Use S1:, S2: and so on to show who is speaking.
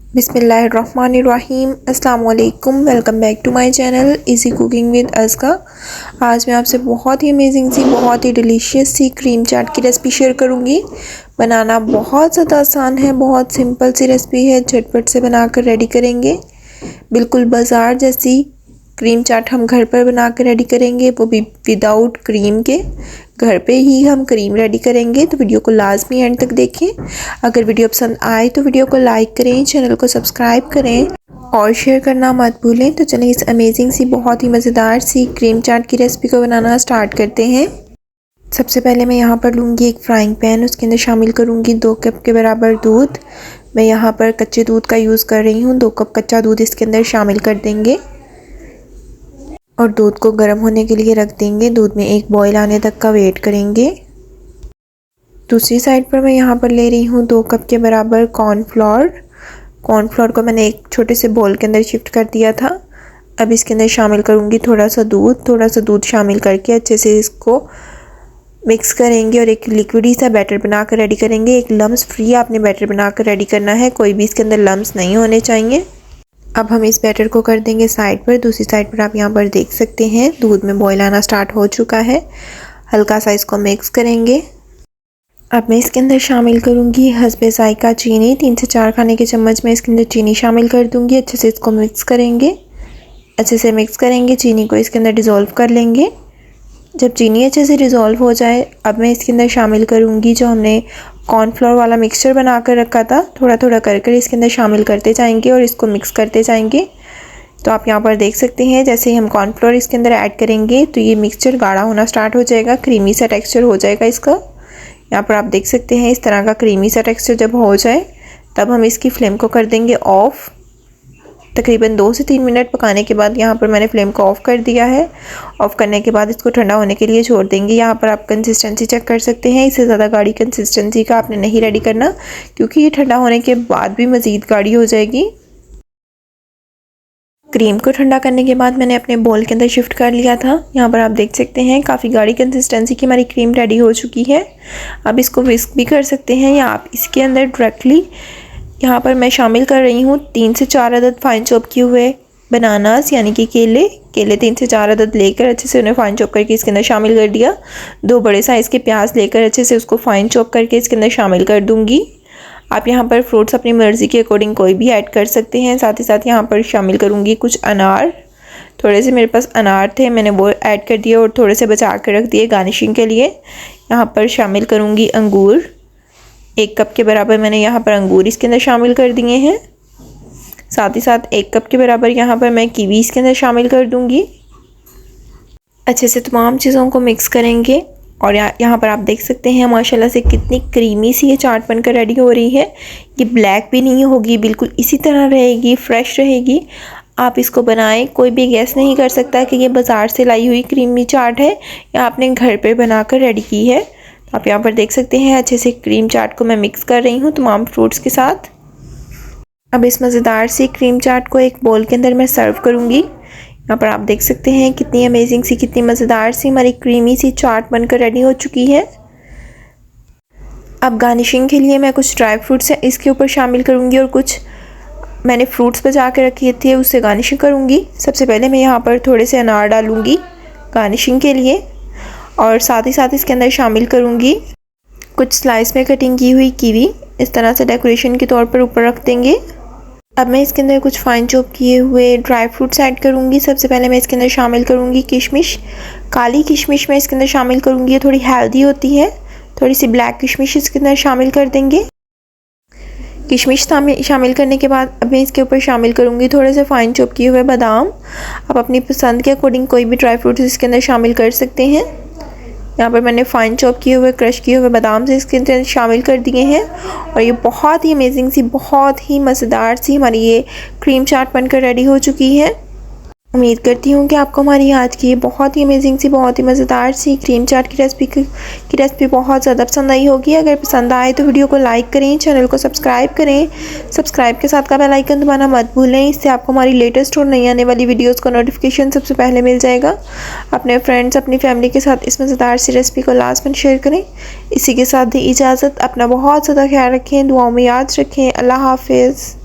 S1: बिस्मिल्लाहिर्रहमानिर्रहीम अस्सलाम वालेकुम। Welcome back to my channel easy cooking with Azka. आज मैं आपसे बहुत ही अमेजिंग सी बहुत ही डिलीशियस सी क्रीम चाट की रेसिपी शेयर करूंगी। बनाना बहुत ज़्यादा आसान है, बहुत सिंपल सी रेसिपी है, झटपट से बनाकर रेडी करेंगे। बिल्कुल बाज़ार जैसी क्रीम चाट हम घर पर बनाकर रेडी करेंगे, वो भी विदाउट क्रीम के। घर पे ही हम क्रीम रेडी करेंगे, तो वीडियो को लाजमी एंड तक देखें। अगर वीडियो पसंद आए तो वीडियो को लाइक करें, चैनल को सब्सक्राइब करें और शेयर करना मत भूलें। तो चलिए इस अमेजिंग सी बहुत ही मज़ेदार सी क्रीम चाट की रेसिपी को बनाना स्टार्ट करते हैं। सबसे पहले मैं यहाँ पर लूँगी एक फ्राइंग पैन, उसके अंदर शामिल करूँगी 2 कप के बराबर दूध। मैं यहाँ पर कच्चे दूध का यूज़ कर रही हूँ। 2 कप कच्चा दूध इसके अंदर शामिल कर देंगे और दूध को गर्म होने के लिए रख देंगे। दूध में एक बॉईल आने तक का वेट करेंगे। दूसरी साइड पर मैं यहाँ पर ले रही हूँ 2 कप के बराबर कॉर्नफ्लोर। कॉर्नफ्लोर को मैंने एक छोटे से बोल के अंदर शिफ्ट कर दिया था। अब इसके अंदर शामिल करूँगी थोड़ा सा दूध शामिल करके अच्छे से इसको मिक्स करेंगे और एक लिक्विडी सा बैटर बनाकर रेडी करेंगे। एक लम्स फ्री आपने बैटर बनाकर रेडी करना है, कोई भी इसके अंदर लम्स नहीं होने चाहिए। अब हम इस बैटर को कर देंगे साइड पर। दूसरी साइड पर आप यहाँ पर देख सकते हैं दूध में बॉईल आना स्टार्ट हो चुका है। हल्का सा इसको मिक्स करेंगे। अब मैं इसके अंदर शामिल करूँगी हस्बे ज़ायका चीनी। 3 से 4 खाने के चम्मच में इसके अंदर चीनी शामिल कर दूँगी। अच्छे से इसको मिक्स करेंगे। अच्छे से मिक्स करेंगे, चीनी को इसके अंदर डिज़ोल्व कर लेंगे। जब चीनी अच्छे से डिज़ोल्व हो जाए, अब मैं इसके अंदर शामिल करूँगी जो हमने कॉर्नफ्लोर वाला मिक्सचर बना कर रखा था। थोड़ा थोड़ा कर कर इसके अंदर शामिल करते जाएंगे और इसको मिक्स करते जाएंगे। तो आप यहाँ पर देख सकते हैं जैसे ही हम कॉर्नफ्लोर इसके अंदर ऐड करेंगे तो ये मिक्सचर गाढ़ा होना स्टार्ट हो जाएगा, क्रीमी सा टेक्सचर हो जाएगा इसका। यहाँ पर आप देख सकते हैं इस तरह का क्रीमी सा टेक्सचर जब हो जाए तब हम इसकी फ्लेम को कर देंगे ऑफ़। तकरीबन 2 से 3 मिनट पकाने के बाद यहाँ पर मैंने फ्लेम को ऑफ़ कर दिया है। ऑफ़ करने के बाद इसको ठंडा होने के लिए छोड़ देंगे। यहाँ पर आप कंसिस्टेंसी चेक कर सकते हैं, इससे ज़्यादा गाढ़ी कंसिस्टेंसी का आपने नहीं रेडी करना, क्योंकि ये ठंडा होने के बाद भी मज़ीद गाढ़ी हो जाएगी। क्रीम को ठंडा करने के बाद मैंने अपने बोल के अंदर शिफ्ट कर लिया था। यहाँ पर आप देख सकते हैं काफ़ी गाढ़ी कंसिस्टेंसी की हमारी क्रीम रेडी हो चुकी है। अब इसको विस्क भी कर सकते हैं या आप इसके अंदर डायरेक्टली यहाँ पर मैं शामिल कर रही हूँ 3 से 4 अदद फाइन चॉप किए हुए बनानास यानी कि केले 3 से 4 अदद लेकर अच्छे से उन्हें फाइन चॉप करके इसके अंदर शामिल कर दिया। 2 बड़े साइज़ के प्याज लेकर अच्छे से उसको फाइन चॉप करके इसके अंदर शामिल कर दूँगी। आप यहाँ पर फ्रूट्स अपनी मर्ज़ी के अकॉर्डिंग कोई भी ऐड कर सकते हैं। साथ ही साथ यहाँ पर शामिल करूँगी कुछ अनार। थोड़े से मेरे पास अनार थे, मैंने वो ऐड कर दिए और थोड़े से बचा कर रख दिए गार्निशिंग के लिए। यहाँ पर शामिल करूँगी अंगूर। 1 कप के बराबर मैंने यहाँ पर अंगूर इसके अंदर शामिल कर दिए हैं। साथ ही साथ 1 कप के बराबर यहाँ पर मैं कीवी इसके अंदर शामिल कर दूँगी। अच्छे से तमाम चीज़ों को मिक्स करेंगे और यहाँ पर आप देख सकते हैं माशाल्लाह से कितनी क्रीमी सी ये चाट बनकर रेडी हो रही है। ये ब्लैक भी नहीं होगी, बिल्कुल इसी तरह रहेगी, फ्रेश रहेगी। आप इसको बनाएं, कोई भी गैस नहीं कर सकता कि ये बाज़ार से लाई हुई क्रीमी चाट है या आपने घर पर बनाकर रेडी की है। आप यहाँ पर देख सकते हैं अच्छे से क्रीम चाट को मैं मिक्स कर रही हूँ तमाम फ्रूट्स के साथ। अब इस मज़ेदार सी क्रीम चाट को एक बोल के अंदर मैं सर्व करूँगी। यहाँ पर आप देख सकते हैं कितनी अमेजिंग सी, कितनी मज़ेदार सी हमारी क्रीमी सी चाट बनकर रेडी हो चुकी है। अब गार्निशिंग के लिए मैं कुछ ड्राई फ्रूट्स हैं इसके ऊपर शामिल करूँगी और कुछ मैंने फ्रूट्स बचा के रखे थे उससे गार्निशिंग करूँगी। सबसे पहले मैं यहाँ पर थोड़े से अनार डालूँगी गार्निशिंग के लिए और साथ ही साथ इसके अंदर शामिल करूँगी कुछ स्लाइस में कटिंग की हुई कीवी। इस तरह से डेकोरेशन के तौर पर ऊपर रख देंगे। अब मैं इसके अंदर कुछ फाइन चॉप किए हुए ड्राई फ्रूट्स ऐड करूँगी। सबसे पहले मैं इसके अंदर शामिल करूँगी किशमिश। काली किशमिश मैं इसके अंदर शामिल करूँगी, ये थोड़ी हेल्दी होती है। थोड़ी सी ब्लैक किशमिश इसके अंदर शामिल कर देंगे। किशमिश शामिल करने के बाद अब मैं इसके ऊपर शामिल करूँगी थोड़े से फाइन चॉप किए हुए बादाम। आप अपनी पसंद के अकॉर्डिंग कोई भी ड्राई फ्रूट्स इसके अंदर शामिल कर सकते हैं। यहाँ पर मैंने फाइन चॉप किए हुए क्रश किए हुए बादाम से इसके अंदर शामिल कर दिए हैं और ये बहुत ही अमेजिंग सी, बहुत ही मज़ेदार सी हमारी ये क्रीम चाट बनकर रेडी हो चुकी है। उम्मीद करती हूँ कि आपको हमारी आज की ये बहुत ही अमेजिंग सी, बहुत ही मज़ेदार सी क्रीम चाट की रेसिपी बहुत ज़्यादा पसंद आई होगी। अगर पसंद आए तो वीडियो को लाइक करें, चैनल को सब्सक्राइब करें। सब्सक्राइब के साथ का बेल आइकन दबाना मत भूलें, इससे आपको हमारी लेटेस्ट और नई आने वाली वीडियोज़ का नोटिफिकेशन सबसे पहले मिल जाएगा। अपने फ्रेंड्स, अपनी फैमिली के साथ इस मज़ेदार सी रेसिपी को लाजमन शेयर करें। इसी के साथ दी इजाज़त, अपना बहुत ज़्यादा ख्याल रखें, दुआओं में याद रखें। अल्लाह हाफिज़।